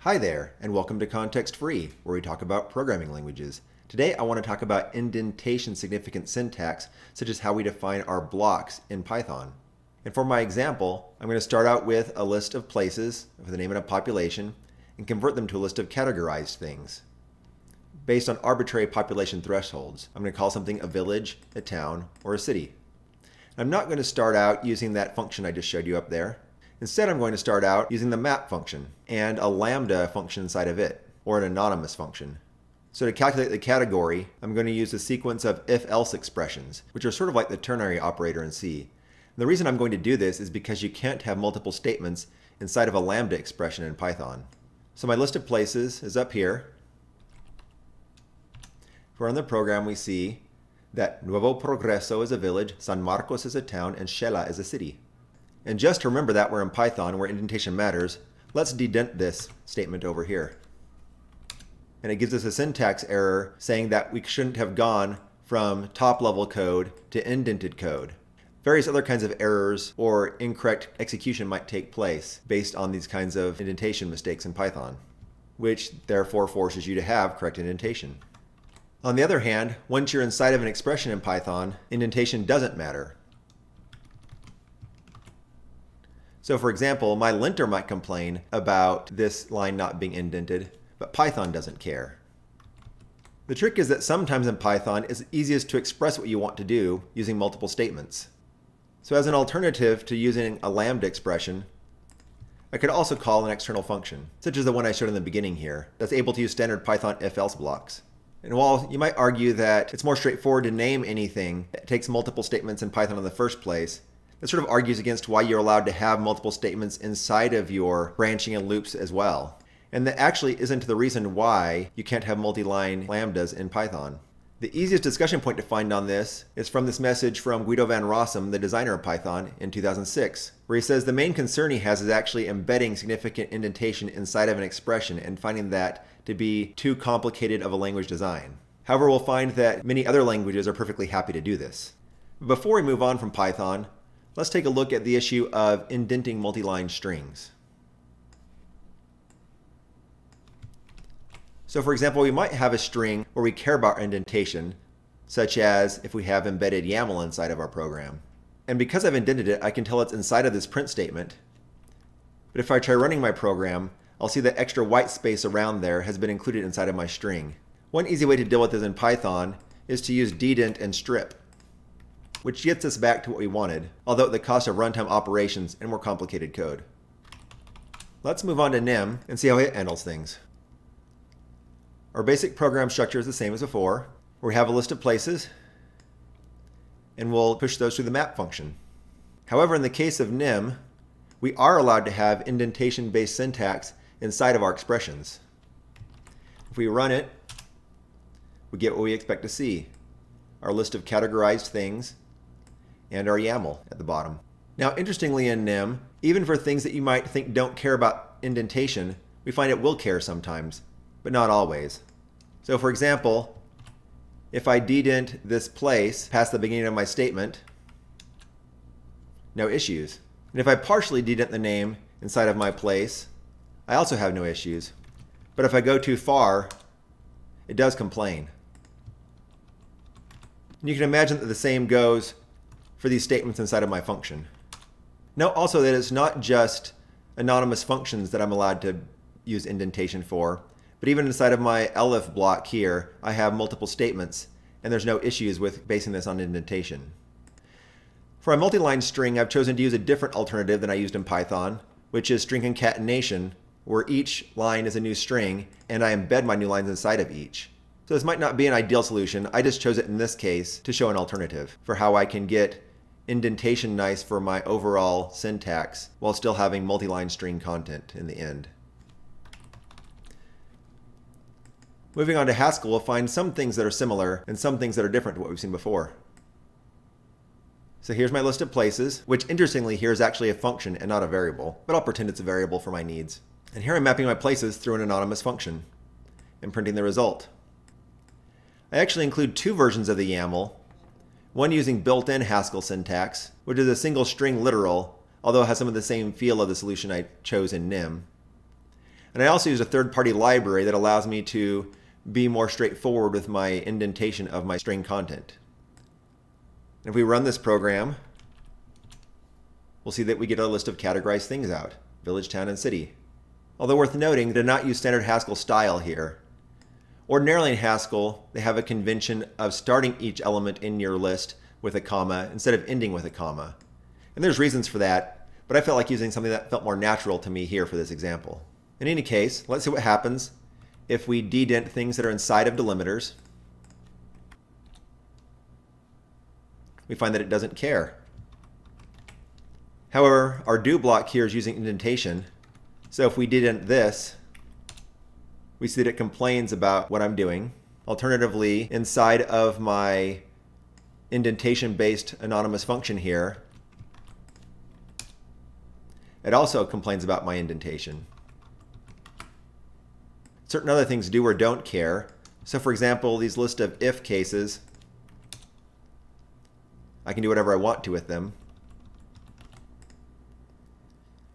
Hi there, and welcome to Context Free, where we talk about programming languages. Today I want to talk about indentation significant syntax, such as how we define our blocks in Python. And for my example, I'm going to start out with a list of places with the name and a population and convert them to a list of categorized things based on arbitrary population thresholds. I'm going to call something a village, a town, or a city. I'm not going to start out using that function I just showed you up there. Instead, I'm going to start out using the map function and a lambda function inside of it, or an anonymous function. So to calculate the category, I'm going to use a sequence of if-else expressions, which are sort of like the ternary operator in C. And the reason I'm going to do this is because you can't have multiple statements inside of a lambda expression in Python. So my list of places is up here. If we're on the program, we see that Nuevo Progreso is a village, San Marcos is a town, and Xela is a city. And just to remember that we're in Python, where indentation matters, let's dedent this statement over here. And it gives us a syntax error saying that we shouldn't have gone from top-level code to indented code. Various other kinds of errors or incorrect execution might take place based on these kinds of indentation mistakes in Python, which therefore forces you to have correct indentation. On the other hand, once you're inside of an expression in Python, indentation doesn't matter. So for example, my linter might complain about this line not being indented, but Python doesn't care. The trick is that sometimes in Python, it's easiest to express what you want to do using multiple statements. So as an alternative to using a lambda expression, I could also call an external function, such as the one I showed in the beginning here, that's able to use standard Python if-else blocks. And while you might argue that it's more straightforward to name anything that takes multiple statements in Python in the first place, that sort of argues against why you're allowed to have multiple statements inside of your branching and loops as well. And that actually isn't the reason why you can't have multi-line lambdas in Python. The easiest discussion point to find on this is from this message from Guido van Rossum, the designer of Python, in 2006, where he says the main concern he has is actually embedding significant indentation inside of an expression and finding that to be too complicated of a language design. However, we'll find that many other languages are perfectly happy to do this. Before we move on from Python, let's take a look at the issue of indenting multi-line strings. So for example, we might have a string where we care about indentation, such as if we have embedded YAML inside of our program. And because I've indented it, I can tell it's inside of this print statement. But if I try running my program, I'll see that extra white space around there has been included inside of my string. One easy way to deal with this in Python is to use dedent and strip, which gets us back to what we wanted, although at the cost of runtime operations and more complicated code. Let's move on to nym and see how it handles things. Our basic program structure is the same as before, where we have a list of places, and we'll push those through the map function. However, in the case of nym, we are allowed to have indentation-based syntax inside of our expressions. If we run it, we get what we expect to see: our list of categorized things and our YAML at the bottom. Now, interestingly in nym, even for things that you might think don't care about indentation, we find it will care sometimes, but not always. So for example, if I dedent this place past the beginning of my statement, no issues. And if I partially dedent the name inside of my place, I also have no issues. But if I go too far, it does complain. And you can imagine that the same goes for these statements inside of my function. Note also that it's not just anonymous functions that I'm allowed to use indentation for, but even inside of my elif block here, I have multiple statements, and there's no issues with basing this on indentation. For a multi-line string, I've chosen to use a different alternative than I used in Python, which is string concatenation, where each line is a new string, and I embed my new lines inside of each. So this might not be an ideal solution. I just chose it in this case to show an alternative for how I can get indentation nice for my overall syntax while still having multi-line string content in the end. Moving on to Haskell, we'll find some things that are similar and some things that are different to what we've seen before. So here's my list of places, which interestingly here is actually a function and not a variable, but I'll pretend it's a variable for my needs. And here I'm mapping my places through an anonymous function and printing the result. I actually include two versions of the YAML, one using built-in Haskell syntax, which is a single string literal, although it has some of the same feel of the solution I chose in nym. And I also use a third-party library that allows me to be more straightforward with my indentation of my string content. And if we run this program, we'll see that we get a list of categorized things out: village, town, and city. Although worth noting, they did not use standard Haskell style here. Ordinarily in Haskell, they have a convention of starting each element in your list with a comma instead of ending with a comma. And there's reasons for that, but I felt like using something that felt more natural to me here for this example. In any case, let's see what happens if we dedent things that are inside of delimiters. We find that it doesn't care. However, our do block here is using indentation. So if we dedent this, we see that it complains about what I'm doing. Alternatively, inside of my indentation-based anonymous function here, it also complains about my indentation. Certain other things do or don't care. So for example, these list of if cases, I can do whatever I want to with them.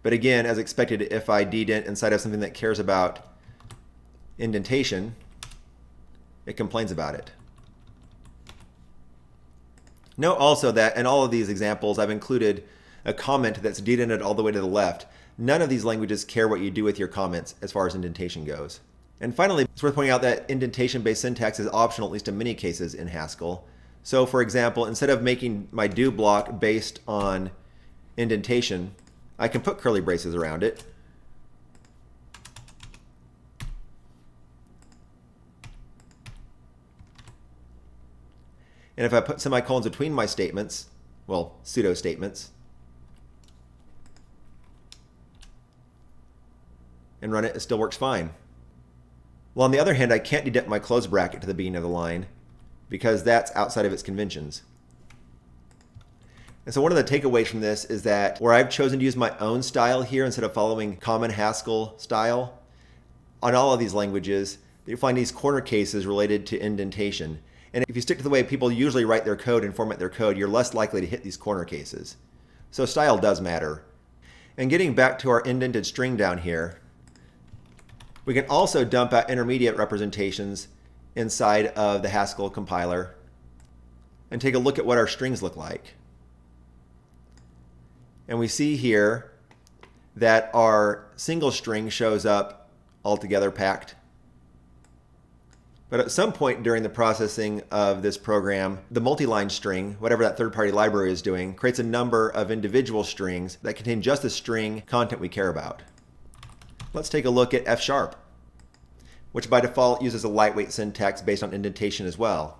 But again, as expected, if I dedent inside of something that cares about indentation, it complains about it. Note also that in all of these examples, I've included a comment that's dedented all the way to the left. None of these languages care what you do with your comments as far as indentation goes. And finally, it's worth pointing out that indentation-based syntax is optional, at least in many cases in Haskell. So for example, instead of making my do block based on indentation, I can put curly braces around it. And if I put semicolons between my statements, well, pseudo statements, and run it, it still works fine. Well, on the other hand, I can't dedent my close bracket to the beginning of the line because that's outside of its conventions. And so one of the takeaways from this is that where I've chosen to use my own style here instead of following common Haskell style, on all of these languages, you find these corner cases related to indentation. And if you stick to the way people usually write their code and format their code, you're less likely to hit these corner cases. So style does matter. And getting back to our indented string down here, we can also dump out intermediate representations inside of the Haskell compiler and take a look at what our strings look like. And we see here that our single string shows up altogether packed. But at some point during the processing of this program, the multi-line string, whatever that third-party library is doing, creates a number of individual strings that contain just the string content we care about. Let's take a look at F#, which by default uses a lightweight syntax based on indentation as well.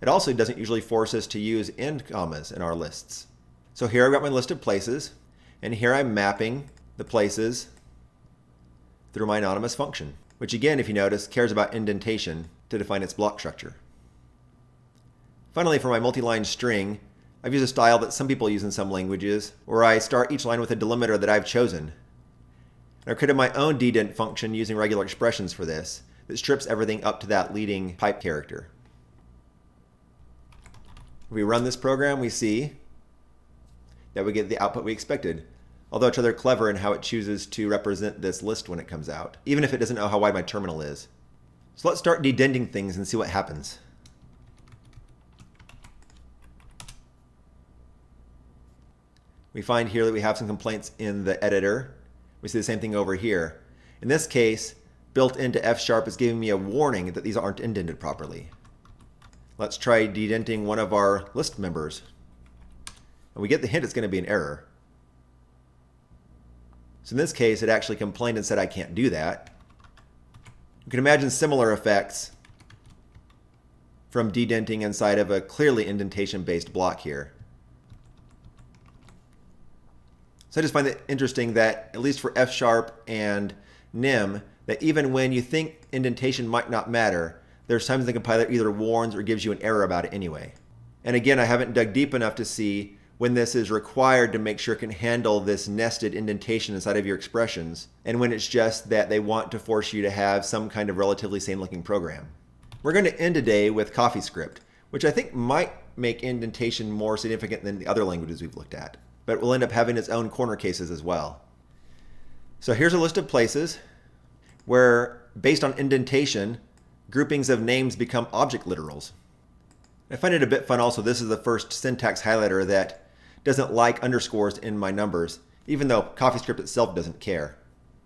It also doesn't usually force us to use end commas in our lists. So here I've got my list of places, and here I'm mapping the places through my anonymous function, which again, if you notice, cares about indentation to define its block structure. Finally, for my multi-line string, I've used a style that some people use in some languages, where I start each line with a delimiter that I've chosen. And I've created my own dedent function using regular expressions for this that strips everything up to that leading pipe character. If we run this program, we see that we get the output we expected, although it's rather clever in how it chooses to represent this list when it comes out, even if it doesn't know how wide my terminal is. So let's start dedenting things and see what happens. We find here that we have some complaints in the editor. We see the same thing over here. In this case, built into F# is giving me a warning that these aren't indented properly. Let's try dedenting one of our list members. And we get the hint it's going to be an error. So in this case, it actually complained and said I can't do that. You can imagine similar effects from dedenting inside of a clearly indentation-based block here. So I just find it interesting that, at least for F# and nym, that even when you think indentation might not matter, there's times the compiler either warns or gives you an error about it anyway. And again, I haven't dug deep enough to see when this is required to make sure it can handle this nested indentation inside of your expressions, and when it's just that they want to force you to have some kind of relatively sane-looking program. We're going to end today with CoffeeScript, which I think might make indentation more significant than the other languages we've looked at, but will end up having its own corner cases as well. So here's a list of places. where based on indentation, groupings of names become object literals. I find it a bit fun also. This is the first syntax highlighter that doesn't like underscores in my numbers, even though CoffeeScript itself doesn't care.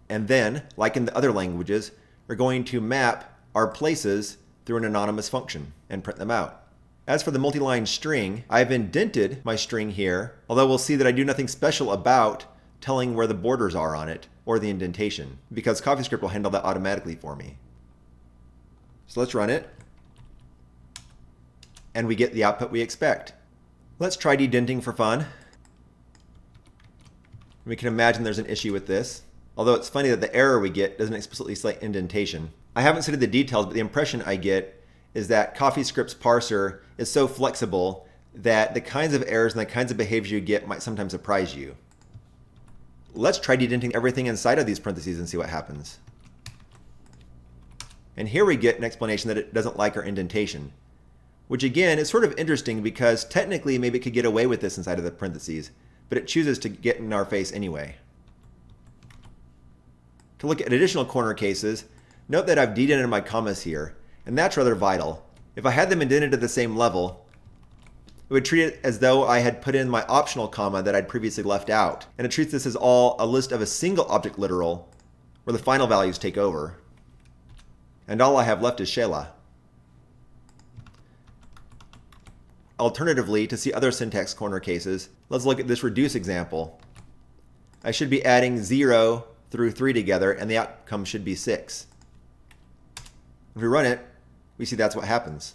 And then, like in the other languages, we're going to map our places through an anonymous function and print them out. As for the multi-line string, I've indented my string here, although we'll see that I do nothing special about telling where the borders are on it or the indentation, because CoffeeScript will handle that automatically for me. So let's run it, and we get the output we expect. Let's try dedenting for fun. We can imagine there's an issue with this, although it's funny that the error we get doesn't explicitly cite indentation. I haven't studied the details, but the impression I get is that CoffeeScript's parser is so flexible that the kinds of errors and the kinds of behavior you get might sometimes surprise you. Let's try dedenting everything inside of these parentheses and see what happens. And here we get an explanation that it doesn't like our indentation, which again is sort of interesting because technically maybe it could get away with this inside of the parentheses, but it chooses to get in our face anyway. To look at additional corner cases, note that I've dedented my commas here, and that's rather vital. If I had them indented at the same level, it would treat it as though I had put in my optional comma that I'd previously left out, and it treats this as all a list of a single object literal where the final values take over. And all I have left is Sheila. Alternatively, to see other syntax corner cases, let's look at this reduce example. I should be adding 0 through 3 together, and the outcome should be 6. If we run it, we see that's what happens.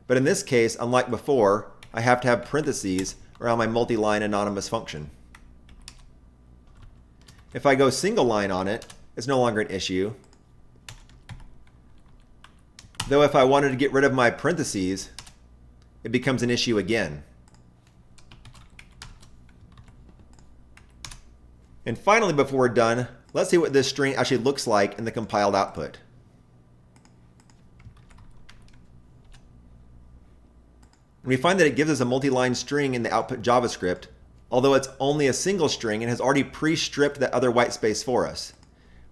But in this case, unlike before, I have to have parentheses around my multi-line anonymous function. If I go single line on it, it's no longer an issue. Though if I wanted to get rid of my parentheses, it becomes an issue again. And finally, before we're done, let's see what this string actually looks like in the compiled output. And we find that it gives us a multi-line string in the output JavaScript, although it's only a single string and has already pre-stripped that other white space for us.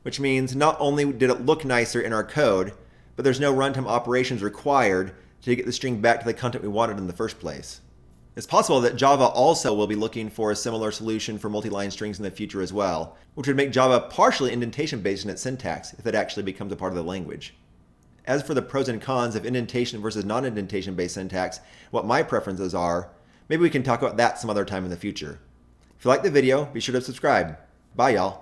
Which means not only did it look nicer in our code, but there's no runtime operations required to get the string back to the content we wanted in the first place. It's possible that Java also will be looking for a similar solution for multi-line strings in the future as well, which would make Java partially indentation-based in its syntax if it actually becomes a part of the language. As for the pros and cons of indentation versus non-indentation-based syntax, what my preferences are, maybe we can talk about that some other time in the future. If you like the video, be sure to subscribe. Bye, y'all.